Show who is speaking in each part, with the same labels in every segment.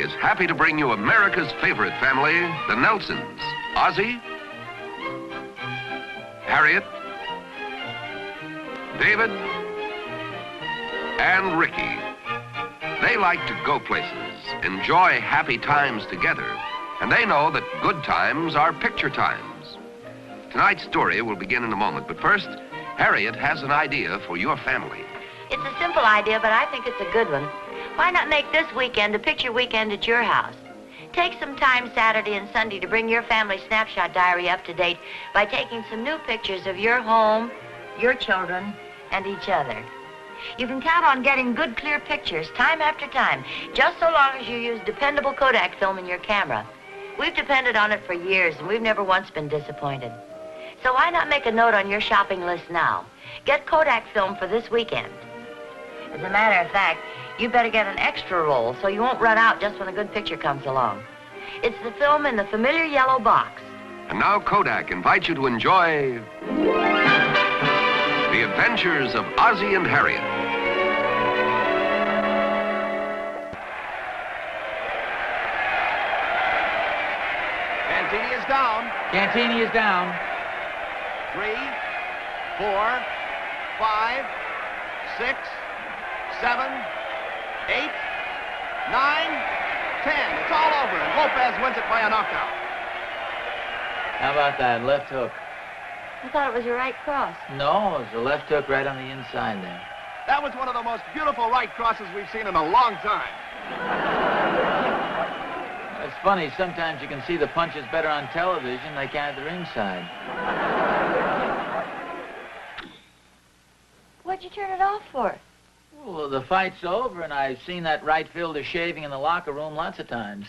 Speaker 1: is happy to bring you America's favorite family, the Nelsons. Ozzie, Harriet, David, and Ricky. They like to go places, enjoy happy times together, and they know that good times are picture times. Tonight's story will begin in a moment, but first, Harriet has an idea for your family.
Speaker 2: It's a simple idea, but I think it's a good one. Why not make this weekend a picture weekend at your house? Take some time Saturday and Sunday to bring your family snapshot diary up to date by taking some new pictures of your home, your children, and each other. You can count on getting good, clear pictures time after time, just so long as you use dependable Kodak film in your camera. We've depended on it for years, and we've never once been disappointed. So why not make a note on your shopping list now? Get Kodak film for this weekend. As a matter of fact, you better get an extra roll so you won't run out just when a good picture comes along. It's the film in the familiar yellow box.
Speaker 1: And now Kodak invites you to enjoy The Adventures of Ozzie and Harriet.
Speaker 3: Cantini is down.
Speaker 4: Cantini is down.
Speaker 3: 3, 4, 5, 6, 7, 8, 9, 10. It's all over, and Lopez wins it by a knockout.
Speaker 4: How about that left hook?
Speaker 2: I thought it was your right cross.
Speaker 4: No, it was a left hook right on the inside there.
Speaker 3: That was one of the most beautiful right crosses we've seen in a long time.
Speaker 4: It's funny, sometimes you can see the punches better on television than they can at the ringside.
Speaker 2: What'd you turn it off for?
Speaker 4: Well, the fight's over, and I've seen that right fielder shaving in the locker room lots of times.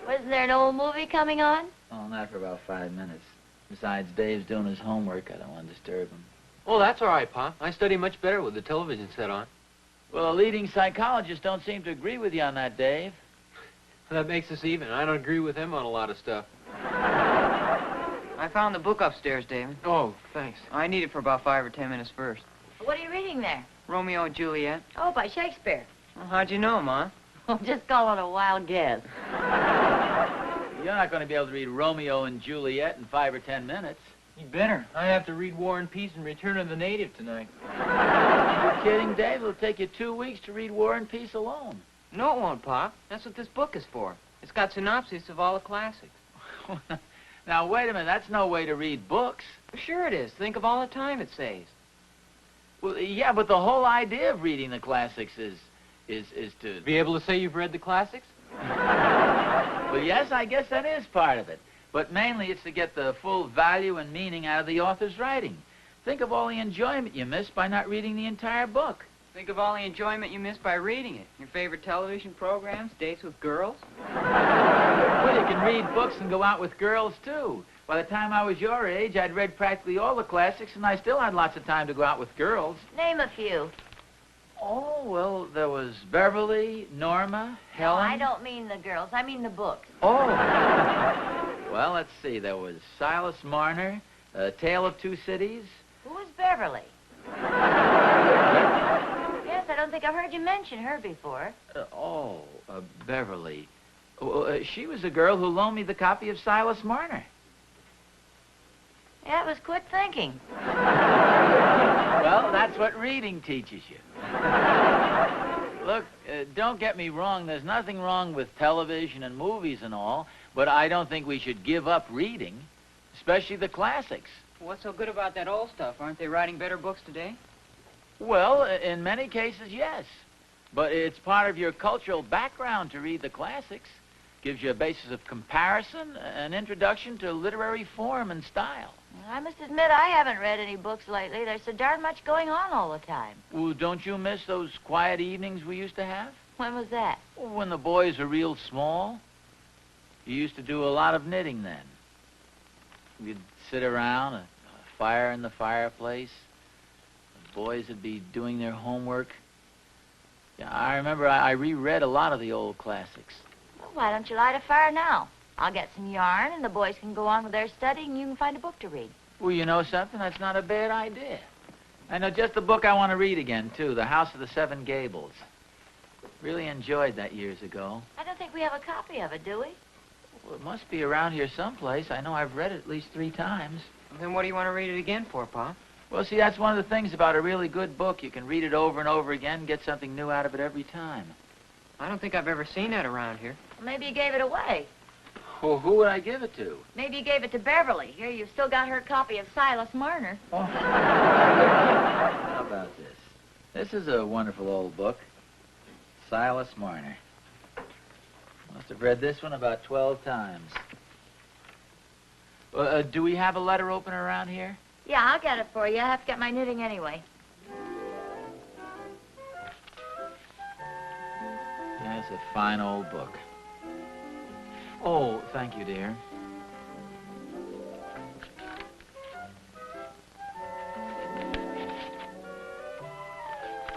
Speaker 2: Wasn't there an old movie coming on?
Speaker 4: Oh, not for about 5 minutes. Besides, Dave's doing his homework. I don't want to disturb him.
Speaker 5: Oh, that's all right, Pa. I study much better with the television set on.
Speaker 4: Well, leading psychologists don't seem to agree with you on that, Dave.
Speaker 5: That makes us even. I don't agree with him on a lot of stuff.
Speaker 6: I found the book upstairs, David.
Speaker 5: Oh, thanks.
Speaker 6: I need it for about 5 or 10 minutes first.
Speaker 2: What are you reading there?
Speaker 6: Romeo and Juliet.
Speaker 2: Oh, by Shakespeare.
Speaker 6: Well, how'd you know, Ma?
Speaker 2: Just call it a wild guess.
Speaker 4: You're not going to be able to read Romeo and Juliet in 5 or 10 minutes.
Speaker 5: You better. I have to read War and Peace and Return of the Native tonight.
Speaker 4: You're kidding, Dave? It'll take you 2 weeks to read War and Peace alone.
Speaker 6: No, it won't, Pa. That's what this book is for. It's got synopses of all the classics.
Speaker 4: Now, wait a minute. That's no way to read books.
Speaker 6: Sure it is. Think of all the time it saves.
Speaker 4: Well, yeah, but the whole idea of reading the classics is to...
Speaker 5: Be able to say you've read the classics?
Speaker 4: Well, yes, I guess that is part of it. But mainly it's to get the full value and meaning out of the author's writing. Think of all the enjoyment you miss by not reading the entire book.
Speaker 6: Think of all the enjoyment you miss by reading it. Your favorite television programs, dates with girls.
Speaker 4: Well, you can read books and go out with girls, too. By the time I was your age, I'd read practically all the classics, and I still had lots of time to go out with girls.
Speaker 2: Name a few.
Speaker 4: Oh, well, there was Beverly, Norma, Helen.
Speaker 2: No, I don't mean the girls. I mean the books.
Speaker 4: Oh. Well, let's see. There was Silas Marner, A Tale of Two Cities.
Speaker 2: Who was Beverly? Yes, I don't think I've heard you mention her before.
Speaker 4: Beverly. She was the girl who loaned me the copy of Silas Marner.
Speaker 2: Yeah, it was quick thinking.
Speaker 4: Well, that's what reading teaches you. Look, don't get me wrong. There's nothing wrong with television and movies and all, but I don't think we should give up reading, especially the classics.
Speaker 6: What's so good about that old stuff? Aren't they writing better books today?
Speaker 4: Well, in many cases, yes. But it's part of your cultural background to read the classics. Gives you a basis of comparison, an introduction to literary form and style.
Speaker 2: I must admit I haven't read any books lately. There's so darn much going on all the time.
Speaker 4: Well, don't you miss those quiet evenings we used to have?
Speaker 2: When was that?
Speaker 4: When the boys were real small. You used to do a lot of knitting then. We'd sit around, a fire in the fireplace. The boys would be doing their homework. Yeah, I remember I reread a lot of the old classics.
Speaker 2: Well, why don't you light a fire now? I'll get some yarn, and the boys can go on with their studying, and you can find a book to read.
Speaker 4: Well, you know something? That's not a bad idea. I know just the book I want to read again, too, The House of the Seven Gables. Really enjoyed that years ago.
Speaker 2: I don't think we have a copy of it, do we?
Speaker 4: Well, it must be around here someplace. I know I've read it at least 3 times.
Speaker 6: Then what do you want to read it again for, Pa?
Speaker 4: Well, see, that's one of the things about a really good book. You can read it over and over again, get something new out of it every time.
Speaker 6: I don't think I've ever seen that around here.
Speaker 2: Well, maybe you gave it away.
Speaker 4: Well, who would I give it to?
Speaker 2: Maybe you gave it to Beverly. Here, you've still got her copy of Silas Marner.
Speaker 4: Oh. How about this? This is a wonderful old book. Silas Marner. Must have read this one about 12 times. Do we have a letter opener around here?
Speaker 2: Yeah, I'll get it for you. I have to get my knitting anyway.
Speaker 4: Yeah, it's a fine old book. Oh, thank you, dear.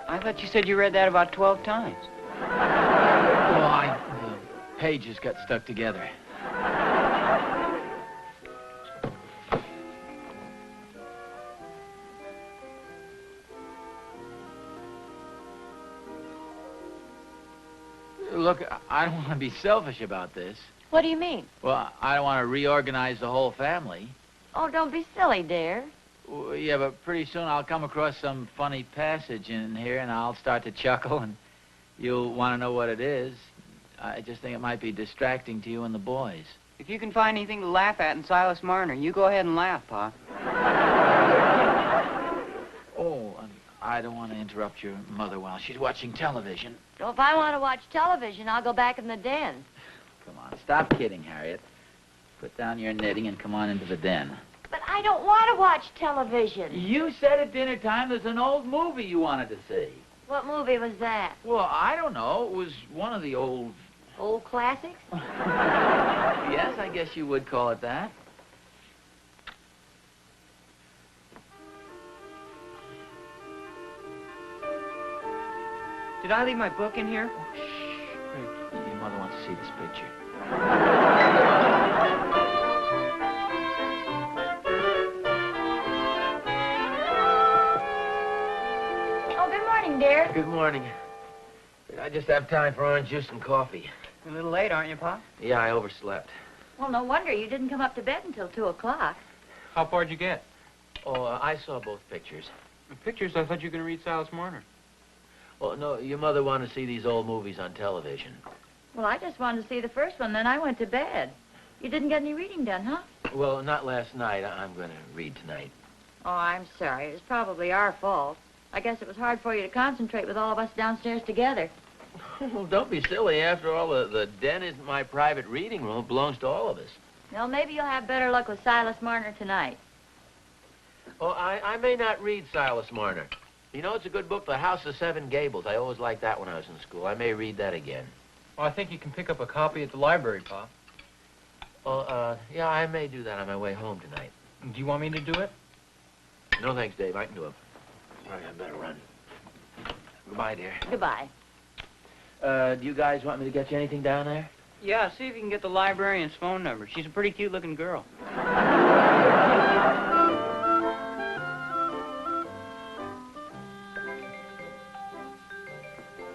Speaker 6: I thought you said you read that about 12 times.
Speaker 4: Oh, the pages got stuck together. Look, I don't want to be selfish about this.
Speaker 2: What do you mean?
Speaker 4: Well, I don't want to reorganize the whole family.
Speaker 2: Oh, don't be silly, dear.
Speaker 4: Well, yeah, but pretty soon I'll come across some funny passage in here, and I'll start to chuckle, and you'll want to know what it is. I just think it might be distracting to you and the boys.
Speaker 6: If you can find anything to laugh at in Silas Marner, you go ahead and laugh, Pa.
Speaker 4: Oh, and I don't want to interrupt your mother while she's watching television.
Speaker 2: So if I want to watch television, I'll go back in the den.
Speaker 4: Come on, stop kidding, Harriet. Put down your knitting and come on into the den.
Speaker 2: But I don't want to watch television.
Speaker 4: You said at dinner time there's an old movie you wanted to see.
Speaker 2: What movie was that?
Speaker 4: Well, I don't know. It was one of the old...
Speaker 2: Old classics?
Speaker 4: Yes, I guess you would call it that.
Speaker 6: Did I leave my book in here?
Speaker 4: Oh, shh. Your mother wants to see this picture.
Speaker 2: Oh, good morning, dear.
Speaker 7: Good morning. I just have time for orange juice and coffee.
Speaker 6: You're a little late, aren't you, Pa?
Speaker 7: Yeah, I overslept.
Speaker 2: Well, no wonder you didn't come up to bed until 2 o'clock.
Speaker 5: How far'd you get?
Speaker 7: Oh, I saw both pictures.
Speaker 5: The pictures, I thought you were going to read Silas Marner.
Speaker 7: Well, no, your mother wanted to see these old movies on television.
Speaker 2: Well, I just wanted to see the first one, then I went to bed. You didn't get any reading done, huh?
Speaker 7: Well, not last night. I'm going to read tonight.
Speaker 2: Oh, I'm sorry. It was probably our fault. I guess it was hard for you to concentrate with all of us downstairs together.
Speaker 7: Well, don't be silly. After all, the den isn't my private reading room. It belongs to all of us.
Speaker 2: Well, maybe you'll have better luck with Silas Marner tonight.
Speaker 7: Oh, I may not read Silas Marner. You know, it's a good book, The House of Seven Gables. I always liked that when I was in school. I may read that again.
Speaker 5: Well, I think you can pick up a copy at the library, Pa.
Speaker 7: Well, yeah, I may do that on my way home tonight.
Speaker 5: Do you want me to do it?
Speaker 7: No, thanks, Dave. I can do it. All right, I better run. Goodbye, dear.
Speaker 2: Goodbye.
Speaker 7: Do you guys want me to get you anything down there?
Speaker 6: Yeah, see if you can get the librarian's phone number. She's a pretty cute-looking girl.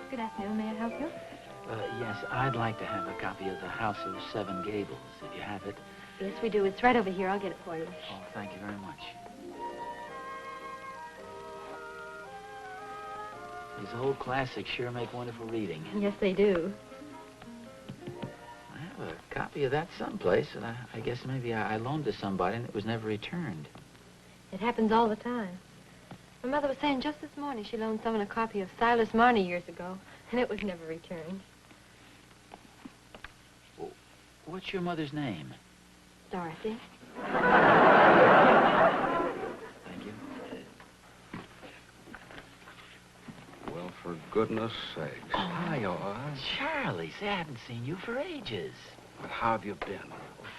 Speaker 8: Good afternoon. May I help you?
Speaker 4: Yes, I'd like to have a copy of The House of Seven Gables, if you have it.
Speaker 8: Yes, we do. It's right over here. I'll get it for you.
Speaker 4: Oh, thank you very much. These old classics sure make wonderful reading.
Speaker 8: Yes, they do.
Speaker 4: I have a copy of that someplace, and I guess maybe I loaned to somebody and it was never returned.
Speaker 8: It happens all the time. My mother was saying just this morning she loaned someone a copy of Silas Marner years ago, and it was never returned.
Speaker 4: What's your mother's name?
Speaker 8: Dorothy.
Speaker 4: Thank you.
Speaker 3: Well, for goodness sakes.
Speaker 4: Oh, hi, Oz. Charlie, say, I haven't seen you for ages.
Speaker 3: But how have you been?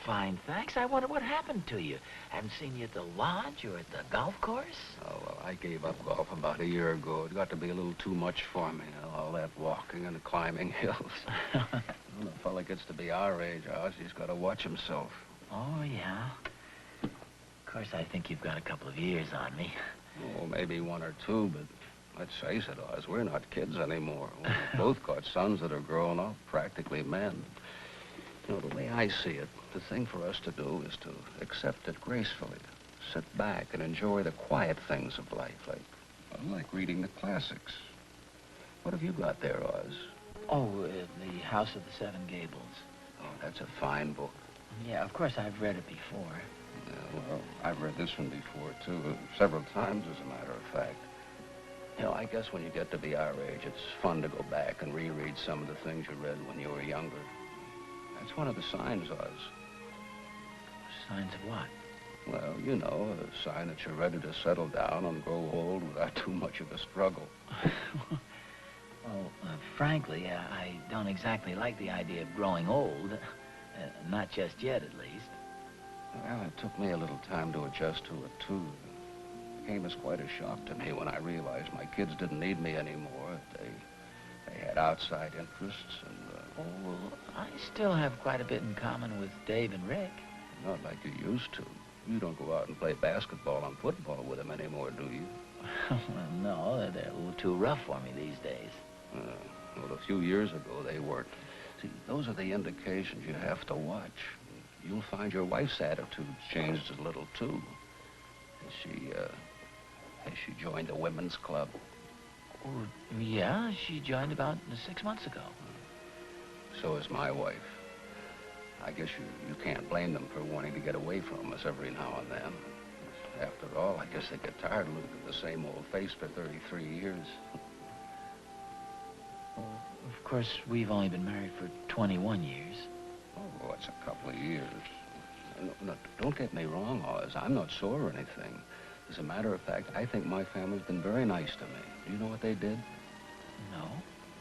Speaker 4: Fine, thanks. I wonder what happened to you. Haven't seen you at the lodge or at the golf course?
Speaker 3: Oh, well, I gave up golf about a year ago. It got to be a little too much for me, you know, all that walking and climbing hills. When a fella gets to be our age, Oz, he's got to watch himself.
Speaker 4: Oh, yeah. Of course, I think you've got a couple of years on me.
Speaker 3: Oh, maybe 1 or 2, but Let's face it, Oz, we're not kids anymore. We've both got sons that are grown up, practically men. You know, the way I see it, the thing for us to do is to accept it gracefully. Sit back and enjoy the quiet things of life, like reading the classics. What have you got there, Oz?
Speaker 4: Oh, The House of the Seven Gables.
Speaker 3: Oh, that's a fine book.
Speaker 4: Yeah, of course, I've read it before.
Speaker 3: Yeah, well, I've read this one before, too. Several times, as a matter of fact. You know, I guess when you get to be our age, it's fun to go back and reread some of the things you read when you were younger. That's one of the signs, Oz.
Speaker 4: Signs of what?
Speaker 3: Well, you know, a sign that you're ready to settle down and grow old without too much of a struggle.
Speaker 4: Well, frankly, I don't exactly like the idea of growing old. Not just yet, at least.
Speaker 3: Well, it took me a little time to adjust to it, too. It came as quite a shock to me when I realized my kids didn't need me anymore. They had outside interests, and...
Speaker 4: Oh, well, I still have quite a bit in common with Dave and Rick.
Speaker 3: Not like you used to. You don't go out and play basketball and football with them anymore, do you?
Speaker 4: Well, no, they're a little too rough for me these days.
Speaker 3: Well, a few years ago, they weren't. See, those are the indications you have to watch. You'll find your wife's attitude changed a little, too. Has she joined a women's club?
Speaker 4: Oh, yeah, she joined about 6 months ago.
Speaker 3: So is my wife. I guess you can't blame them for wanting to get away from us every now and then. After all, I guess they get tired of looking at the same old face for 33 years.
Speaker 4: Well, of course, we've only been married for 21 years.
Speaker 3: Oh, it's a couple of years. No, don't get me wrong, Oz. I'm not sore or anything. As a matter of fact, I think my family's been very nice to me. Do you know what they did?
Speaker 4: No.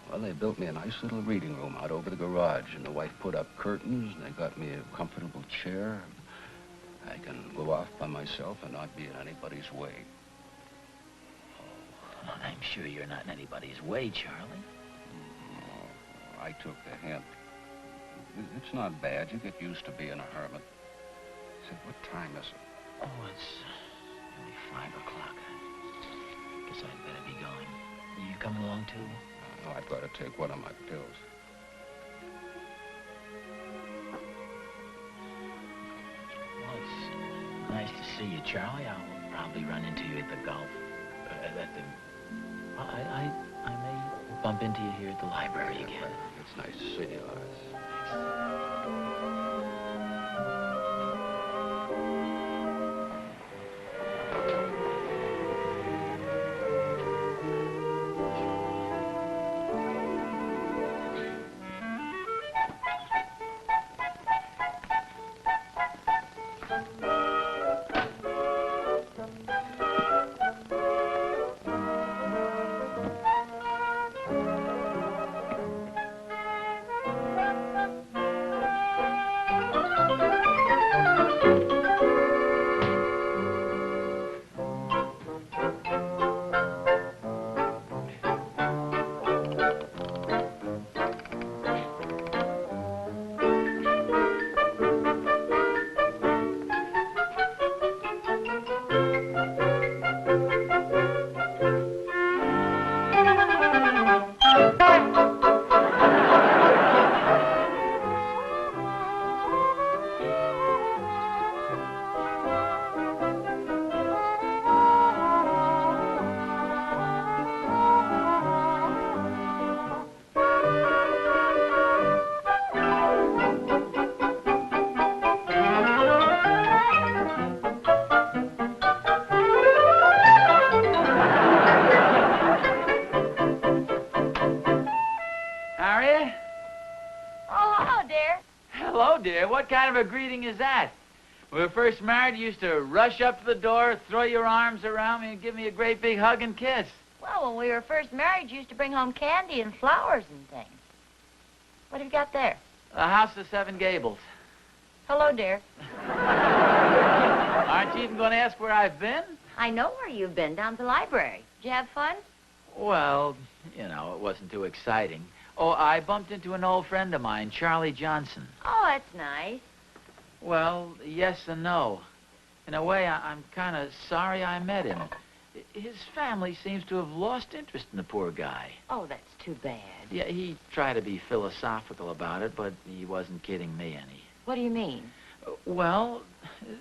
Speaker 3: Well, they built me a nice little reading room out over the garage, and the wife put up curtains, and they got me a comfortable chair. I can go off by myself and not be in anybody's way.
Speaker 4: Oh, I'm sure you're not in anybody's way, Charlie.
Speaker 3: Oh, I took the hint. It's not bad. You get used to being a hermit. Say, what time is it?
Speaker 4: Oh, it's nearly 5 o'clock. Guess I'd better be going. You coming along, too?
Speaker 3: Oh, I've got to take one of my pills.
Speaker 4: Well, it's nice to see you, Charlie. I'll probably run into you at the golf. I may bump into you here at the library again.
Speaker 3: It's nice to see you, Horace.
Speaker 6: Harriet?
Speaker 2: Oh, hello, dear.
Speaker 6: Hello, dear. What kind of a greeting is that? When we were first married, you used to rush up to the door, throw your arms around me, and give me a great big hug and kiss.
Speaker 2: Well, when we were first married, you used to bring home candy and flowers and things. What have you got there?
Speaker 6: The House of Seven Gables.
Speaker 2: Hello, dear.
Speaker 6: Aren't you even going to ask where I've been?
Speaker 2: I know where you've been, down at the library. Did you have fun?
Speaker 6: Well, you know, it wasn't too exciting. Oh, I bumped into an old friend of mine, Charlie Johnson.
Speaker 2: Oh, that's nice.
Speaker 6: Well, yes and no. In a way, I'm kind of sorry I met him. His family seems to have lost interest in the poor guy.
Speaker 2: Oh, that's too bad.
Speaker 6: Yeah, he tried to be philosophical about it, but he wasn't kidding me any.
Speaker 2: What do you mean?
Speaker 6: Well,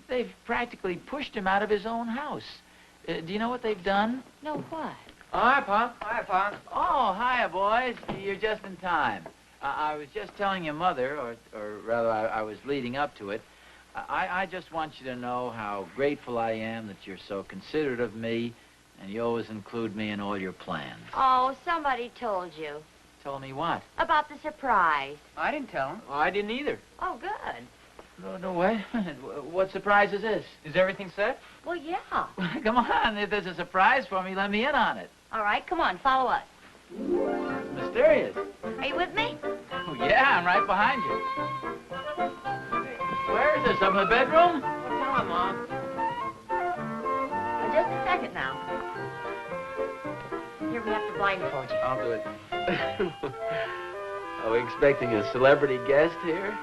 Speaker 6: they've practically pushed him out of his own house. Do you know what they've done?
Speaker 2: No, what?
Speaker 5: Oh, hi, Pop. Hi, Pop.
Speaker 6: Oh, hiya, boys. You're just in time. I was just telling your mother, or rather, I was leading up to it. I just want you to know how grateful I am that you're so considerate of me, and you always include me in all your plans.
Speaker 2: Oh, somebody told you.
Speaker 6: Told me what?
Speaker 2: About the surprise.
Speaker 5: I didn't tell him.
Speaker 6: Oh, I didn't either.
Speaker 2: Oh, good.
Speaker 6: No, wait. What surprise is this?
Speaker 5: Is everything set?
Speaker 2: Well, yeah.
Speaker 6: Come on, if there's a surprise for me, let me in on it.
Speaker 2: All right, come on, follow us.
Speaker 6: Mysterious.
Speaker 2: Are you with me?
Speaker 6: Oh, yeah, I'm right behind you. Where is this? Up in the bedroom?
Speaker 5: Tell him, Mom.
Speaker 2: Just a second now. Here, we have to blindfold you.
Speaker 7: I'll do it. Are we expecting a celebrity guest here?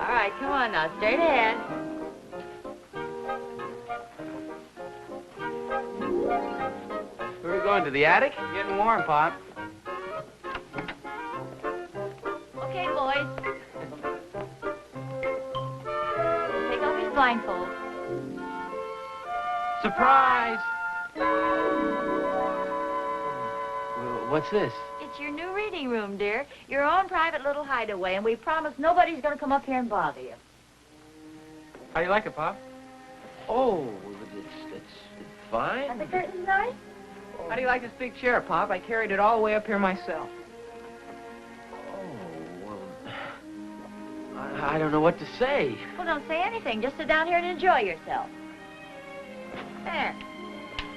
Speaker 2: All right, come on now, straight ahead.
Speaker 7: Where are we going, to the attic?
Speaker 5: Getting warm, Pop.
Speaker 2: Okay, boys. Take off his blindfold.
Speaker 6: Surprise! What's this?
Speaker 2: It's your new reading room, dear. Your own private little hideaway, and we promise nobody's going to come up here and bother you.
Speaker 5: How do you like it, Pop?
Speaker 7: Oh, it's fine.
Speaker 2: And the curtains nice?
Speaker 5: How do you like this big chair, Pop? I carried it all the way up here myself.
Speaker 7: Oh, well, I don't know what to say.
Speaker 2: Well, don't say anything. Just sit down here and enjoy yourself. There.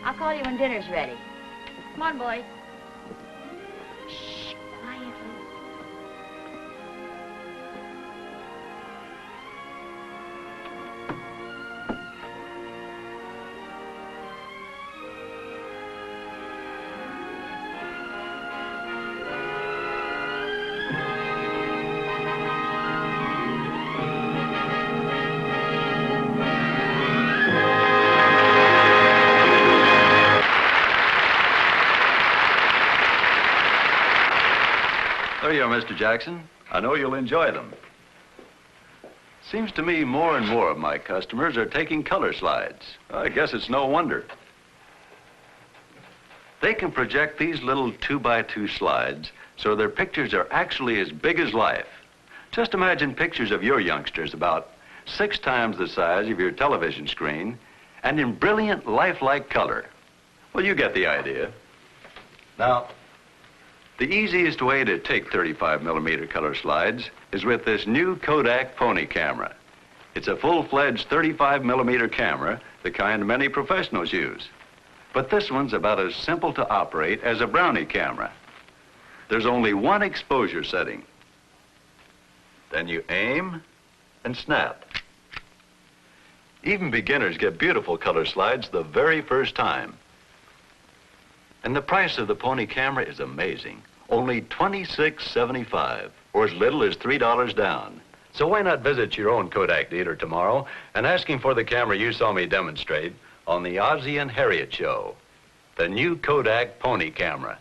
Speaker 2: I'll call you when dinner's ready. Come on, boys. Shh, quietly.
Speaker 9: There you are, Mr. Jackson. I know you'll enjoy them. Seems to me more and more of my customers are taking color slides. I guess it's no wonder. They can project these little 2x2 slides so their pictures are actually as big as life. Just imagine pictures of your youngsters about 6 times the size of your television screen and in brilliant, lifelike color. Well, you get the idea. Now, the easiest way to take 35mm color slides is with this new Kodak Pony camera. It's a full-fledged 35mm camera, the kind many professionals use. But this one's about as simple to operate as a Brownie camera. There's only one exposure setting. Then you aim and snap. Even beginners get beautiful color slides the very first time. And the price of the Pony camera is amazing. Only $26.75, or as little as $3 down. So why not visit your own Kodak dealer tomorrow and ask him for the camera you saw me demonstrate on the Ozzie&Harriet show, the new Kodak Pony camera.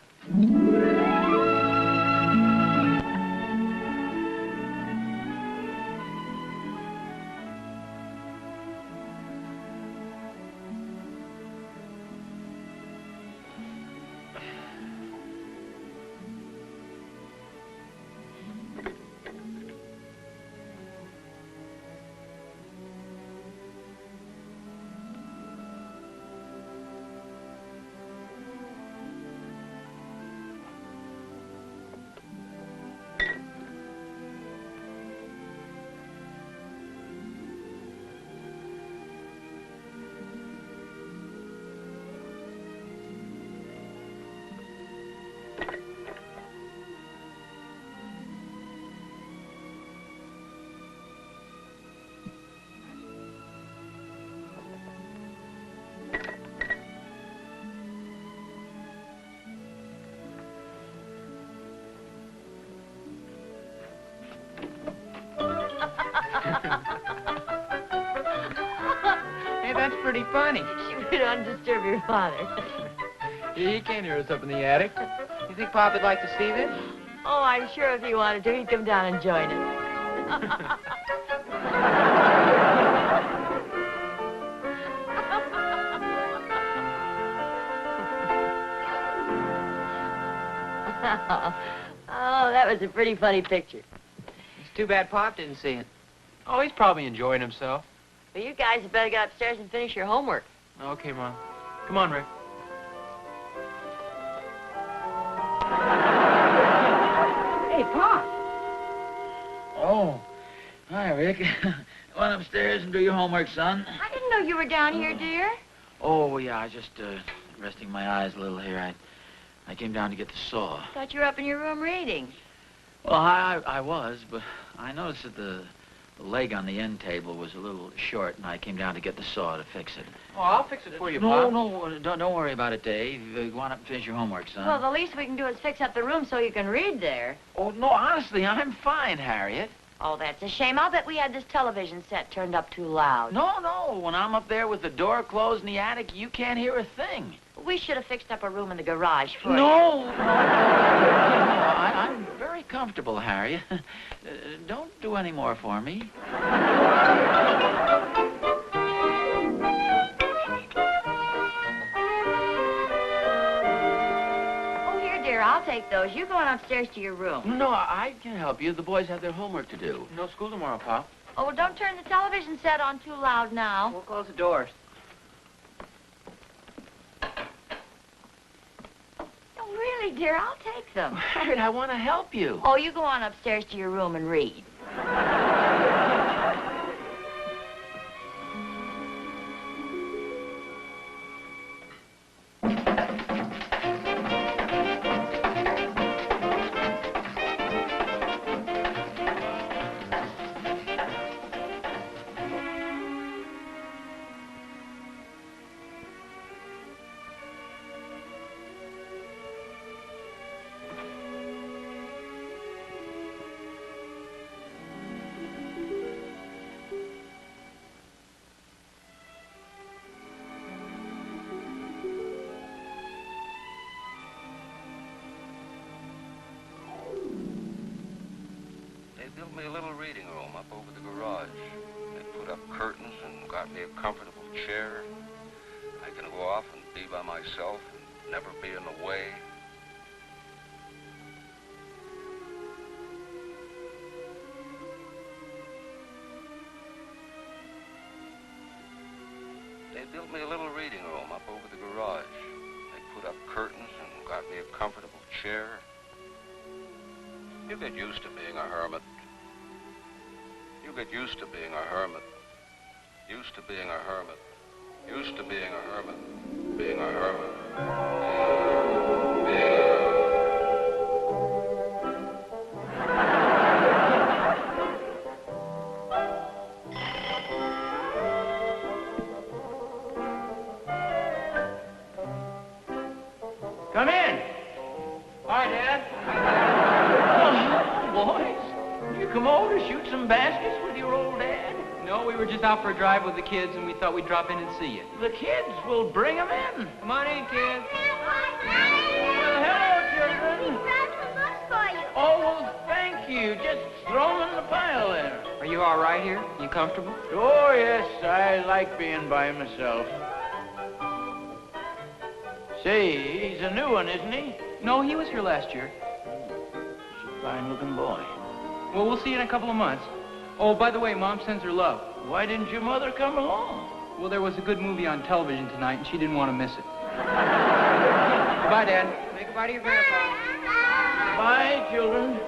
Speaker 5: Hey, that's pretty funny.
Speaker 2: She was We don't disturb your father.
Speaker 5: He can't hear us up in the attic. You think Pop would like to see this?
Speaker 2: Oh, I'm sure if he wanted to, he'd come down and join us. Oh, that was a pretty funny picture.
Speaker 5: It's too bad Pop didn't see it. Oh, he's probably enjoying himself.
Speaker 2: Well, you guys had better get upstairs and finish your homework.
Speaker 5: Okay, Mom. Come on, Rick.
Speaker 2: Hey, Pop.
Speaker 4: Oh, hi, Rick. Run upstairs and do your homework, son.
Speaker 2: I didn't know you were down here, dear.
Speaker 4: Oh, yeah, I just, resting my eyes a little here. I came down to get the saw.
Speaker 2: Thought you were up in your room reading.
Speaker 4: Well, I was, but I noticed that the leg on the end table was a little short, and I came down to get the saw to fix it.
Speaker 5: Oh, I'll fix it for you,
Speaker 4: No,
Speaker 5: Pop.
Speaker 4: no, don't worry about it, Dave. Go on up and finish your homework, son.
Speaker 2: Well, the least we can do is fix up the room so you can read there.
Speaker 4: Oh, no, honestly, I'm fine, Harriet.
Speaker 2: Oh, that's a shame. I'll bet we had this television set turned up too loud.
Speaker 4: No, when I'm up there with the door closed in the attic, you can't hear a thing.
Speaker 2: We should have fixed up a room in the garage for you.
Speaker 4: No, I'm very comfortable, Harriet. Don't do any more for me.
Speaker 2: Oh, here, dear, I'll take those. You go on upstairs to your room.
Speaker 7: No, I can help you. The boys have their homework to do.
Speaker 5: No school tomorrow, Pop.
Speaker 2: Oh, well, don't turn the television set on too loud now.
Speaker 5: We'll close the doors.
Speaker 2: Oh, really, dear, I'll take them.
Speaker 7: Harriet, I want to help you.
Speaker 2: Oh, you go on upstairs to your room and read.
Speaker 3: They built me a little reading room up over the garage. They put up curtains and got me a comfortable chair. I can go off and be by myself and never be in the way. They built me a little reading room up over the garage. They put up curtains and got me a comfortable chair. You get used to being a hermit. You get used to being a hermit. Used to being a hermit. Used to being a hermit. Being a hermit. Being a hermit.
Speaker 5: Come in. Hi, Dad.
Speaker 4: Oh, boys, you come over to shoot some baskets with your old dad?
Speaker 5: No, we were just out for a drive with the kids, and we thought we'd drop in and see you.
Speaker 4: The kids will bring them in.
Speaker 5: Come on in, kids.
Speaker 4: Well, hello, children. Oh, well, thank you. Just throw them in the pile there.
Speaker 5: Are you all right here? You comfortable?
Speaker 4: Oh, yes, I like being by myself. Say, he's a new one, isn't he?
Speaker 5: No, he was here last year.
Speaker 4: He's a fine-looking boy.
Speaker 5: Well, we'll see you in a couple of months. Oh, by the way, Mom sends her love.
Speaker 4: Why didn't your mother come along?
Speaker 5: Well, there was a good movie on television tonight, and she didn't want to miss it. Goodbye, Dad. Say goodbye to your grandpa.
Speaker 4: Bye, children.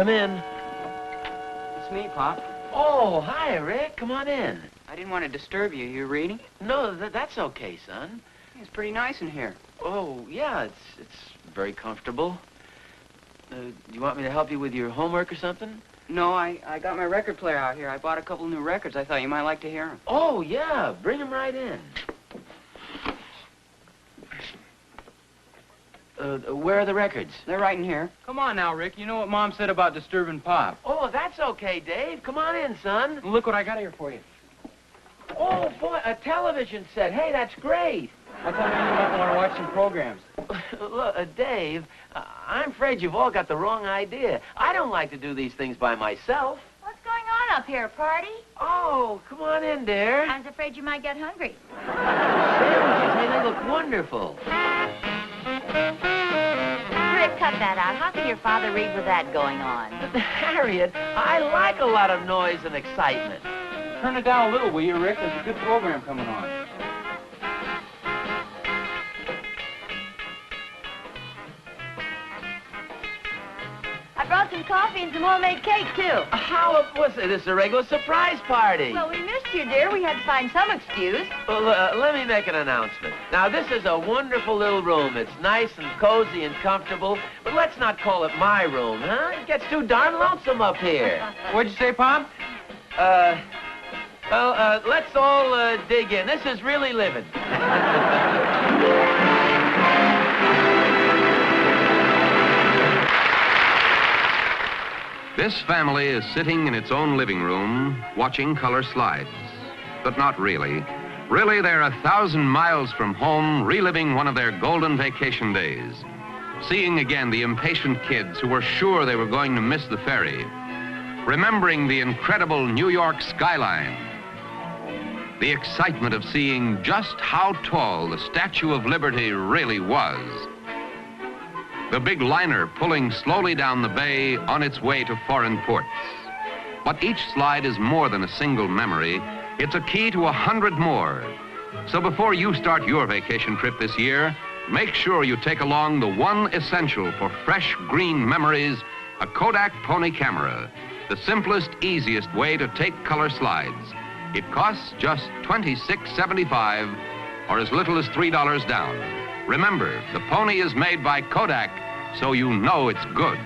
Speaker 7: come in.
Speaker 5: It's me, Pop.
Speaker 7: Oh, hi, Rick. Come on in.
Speaker 5: I didn't want to disturb you. You reading?
Speaker 7: No, that's okay, son.
Speaker 5: It's pretty nice in here.
Speaker 7: Oh, yeah, it's very comfortable. Do you want me to help you with your homework or something?
Speaker 5: No, I got my record player out here. I bought a couple new records. I thought you might like to hear them.
Speaker 7: Oh, yeah. Bring them right in. Where are the records?
Speaker 5: They're right in here. Come on now, Rick. You know what Mom said about disturbing Pop.
Speaker 7: Oh, that's okay, Dave. Come on in, son.
Speaker 5: Look what I got here for you.
Speaker 7: Oh, boy, a television set. Hey, that's great.
Speaker 5: I thought maybe you might want to watch some programs.
Speaker 7: Look, Dave, I'm afraid you've all got the wrong idea. I don't like to do these things by myself.
Speaker 2: What's going on up here, party?
Speaker 7: Oh, come on in, dear.
Speaker 2: I was afraid you might get hungry.
Speaker 7: Sandwiches, hey, they look wonderful.
Speaker 2: Rick, cut that out. How can your father read with that going on?
Speaker 7: Harriet, I like a lot of noise and excitement.
Speaker 5: Turn it down a little, will you, Rick? There's a good program coming on.
Speaker 2: I brought some coffee and some homemade cake, too.
Speaker 7: How was it? It's a regular surprise party.
Speaker 2: Well, we missed you, dear. We had to find some excuse.
Speaker 7: Well, let me make an announcement. Now, this is a wonderful little room. It's nice and cozy and comfortable, but let's not call it my room, huh? It gets too darn lonesome up here.
Speaker 5: What'd you say, Pop?
Speaker 7: Well, let's all dig in. This is really living.
Speaker 1: This family is sitting in its own living room watching color slides. But not really. Really, they're 1,000 miles from home, reliving one of their golden vacation days. Seeing again the impatient kids who were sure they were going to miss the ferry. Remembering the incredible New York skyline. The excitement of seeing just how tall the Statue of Liberty really was. The big liner pulling slowly down the bay on its way to foreign ports. But each slide is more than a single memory. It's a key to 100 more. So before you start your vacation trip this year, make sure you take along the one essential for fresh green memories, a Kodak Pony camera, the simplest, easiest way to take color slides. It costs just $26.75 or as little as $3 down. Remember, the Pony is made by Kodak, so you know it's good.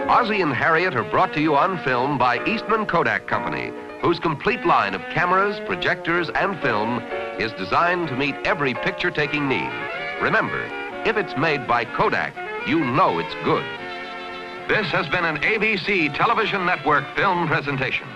Speaker 1: Ozzie and Harriet are brought to you on film by Eastman Kodak Company, whose complete line of cameras, projectors, and film is designed to meet every picture-taking need. Remember, if it's made by Kodak, you know it's good. This has been an ABC Television Network film presentation.